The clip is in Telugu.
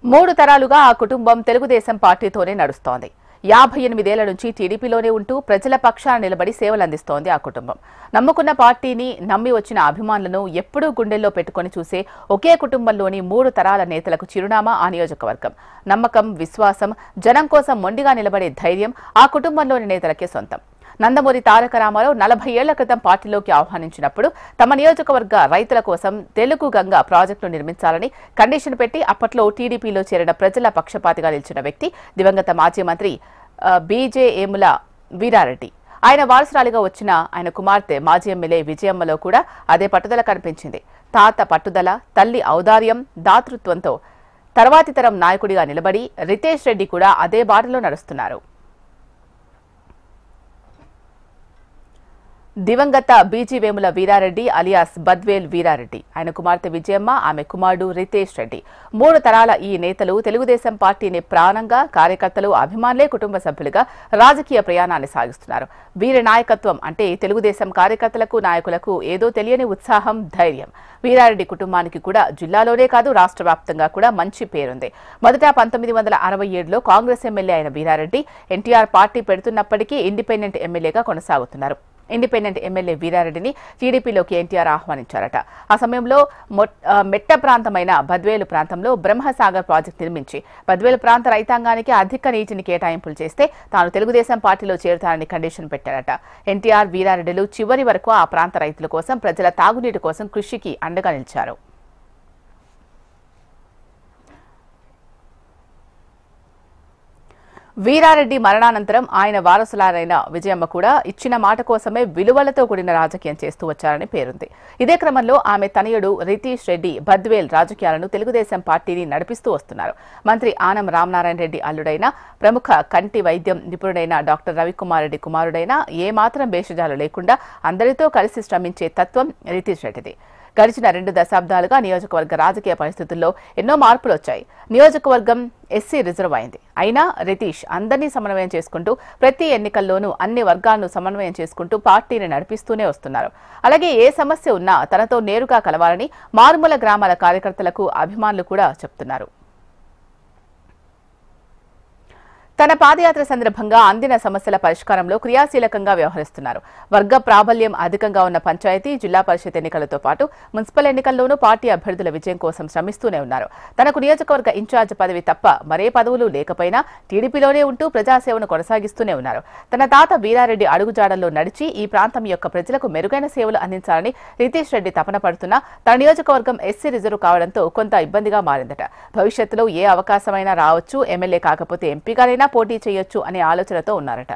3 తరాలుగా ఆ కుటుంబం తెలుగుదేశం పార్టీతోనే నడుస్తోంది. 58 ఏళ్ల నుంచి టీడీపీలోనే ఉంటూ ప్రజల పక్షాన నిలబడి సేవలందిస్తోంది ఆ కుటుంబం. నమ్ముకున్న పార్టీని నమ్మి వచ్చిన అభిమానులను ఎప్పుడూ గుండెల్లో పెట్టుకొని చూసే ఒకే కుటుంబంలోని 3 తరాల నేతలకు చిరునామా ఆ నియోజకవర్గం. నమ్మకం, విశ్వాసం, జనం కోసం మొండిగా నిలబడే ధైర్యం ఆ కుటుంబంలోని నేతలకే సొంతం. నందమూరి తారక రామారావు 40 ఏళ్ల క్రితం పార్టీలోకి ఆహ్వానించినప్పుడు తమ నియోజకవర్గ రైతుల కోసం తెలుగు గంగా ప్రాజెక్టును నిర్మించాలని కండిషన్ పెట్టి అప్పట్లో టీడీపీలో చేరిన ప్రజల పక్షపాతిగా నిలిచిన వ్యక్తి దివంగత మాజీ మంత్రి బీజేఎముల వీరారెడ్డి. ఆయన వారసురాలిగా వచ్చిన ఆయన కుమార్తె మాజీ ఎమ్మెల్యే విజయమ్మలో కూడా అదే పట్టుదల కనిపించింది. తాత పట్టుదల, తల్లి ఔదార్యం, దాతృత్వంతో తర్వాతి తరం నాయకుడిగా నిలబడి రితేష్ రెడ్డి కూడా అదే బాటలో నడుస్తున్నారు. దివంగత బీజీవేముల వీరారెడ్డి అలియాస్ బద్వేల్ వీరారెడ్డి, ఆయన కుమార్తె విజయమ్మ, ఆమె కుమారుడు రితేష్ రెడ్డి. 3 తరాల ఈ నేతలు తెలుగుదేశం పార్టీని ప్రాణంగా, కార్యకర్తలు, అభిమానులే కుటుంబ సభ్యులుగా రాజకీయ ప్రయాణాన్ని సాగిస్తున్నారు. వీరి నాయకత్వం అంటే తెలుగుదేశం కార్యకర్తలకు, నాయకులకు ఏదో తెలియని ఉత్సాహం, ధైర్యం. వీరారెడ్డి కుటుంబానికి కూడా జిల్లాలోనే కాదు రాష్ట్ర వ్యాప్తంగా కూడా మంచి పేరుంది. మొదట 1967లో కాంగ్రెస్ ఎమ్మెల్యే అయిన వీరారెడ్డి ఎన్టీఆర్ పార్టీ పెడుతున్నప్పటికీ ఇండిపెండెంట్ ఎమ్మెల్యేగా కొనసాగుతున్నారు. ఇండిపెండెంట్ ఎమ్మెల్యే వీరారెడ్డిని టీడీపీలోకి ఎన్టీఆర్ ఆహ్వానించారట. ఆ సమయంలో మెట్ట ప్రాంతమైన బద్వేలు ప్రాంతంలో బ్రహ్మసాగర్ ప్రాజెక్టు నిర్మించి బద్వేలు ప్రాంత రైతాంగానికి అధిక నీటిని కేటాయింపులు చేస్తే తాను తెలుగుదేశం పార్టీలో చేరుతానని కండిషన్ పెట్టారట. ఎన్టీఆర్, వీరారెడ్డిలు చివరి వరకు ఆ ప్రాంత రైతుల కోసం, ప్రజల తాగునీటి కోసం కృషికి అండగా నిలిచారు. వీరారెడ్డి మరణానంతరం ఆయన వారసులారైన విజయమ్మ కూడా ఇచ్చిన మాట కోసమే విలువలతో కూడిన రాజకీయం చేస్తూ వచ్చారని పేరుంది. ఇదే క్రమంలో ఆమె తనయుడు రితేష్ రెడ్డి బద్వేల్ రాజకీయాలను తెలుగుదేశం పార్టీని నడిపిస్తూ వస్తున్నారు. మంత్రి ఆనం రామనారాయణ రెడ్డి అల్లుడైన, ప్రముఖ కంటి వైద్యం నిపుణుడైన డాక్టర్ రవికుమార్ రెడ్డి కుమారుడైన ఏమాత్రం భేషజాలు లేకుండా అందరితో కలిసి శ్రమించే తత్వం రితేష్ రెడ్డిది. గడిచిన 2 దశాబ్దాలుగా నియోజకవర్గ రాజకీయ పరిస్థితుల్లో ఎన్నో మార్పులు వచ్చాయి. నియోజకవర్గం ఎస్సీ రిజర్వ్ అయింది. అయినా రితీష్ అందరినీ సమన్వయం చేసుకుంటూ ప్రతి ఎన్నికల్లోనూ అన్ని వర్గాలను సమన్వయం చేసుకుంటూ పార్టీని నడిపిస్తూనే వస్తున్నారు. అలాగే ఏ సమస్య ఉన్నా తనతో నేరుగా కలవాలని మారుమూల గ్రామాల కార్యకర్తలకు, అభిమానులు కూడా చెప్తున్నారు. తన పాదయాత్ర సందర్భంగా అందిన సమస్యల పరిష్కారంలో క్రియాశీలకంగా వ్యవహరిస్తున్నారు. వర్గ ప్రాబల్యం అధికంగా ఉన్న పంచాయతీ, జిల్లా పరిషత్ ఎన్నికలతో పాటు మున్సిపల్ ఎన్నికల్లోనూ పార్టీ అభ్యర్థుల విజయం కోసం శ్రమిస్తూనే ఉన్నారు. తనకు నియోజకవర్గ ఇన్ఛార్జ్ పదవి తప్ప మరే పదవులు లేకపోయినా టీడీపీలోనే ఉంటూ ప్రజాసేవను కొనసాగిస్తూనే ఉన్నారు. తన తాత వీరారెడ్డి అడుగుజాడల్లో నడిచి ఈ ప్రాంతం యొక్క ప్రజలకు మెరుగైన సేవలు అందించాలని రితేష్ రెడ్డి తపన పడుతున్నా తన నియోజకవర్గం ఎస్సీ రిజర్వ్ కావడంతో కొంత ఇబ్బందిగా మారిందట. భవిష్యత్తులో ఏ అవకాశమైనా రావచ్చు, ఎమ్మెల్యే కాకపోతే ఎంపీగానైనా పోటీ చేయొచ్చు అనే ఆలోచనతో ఉన్నారట.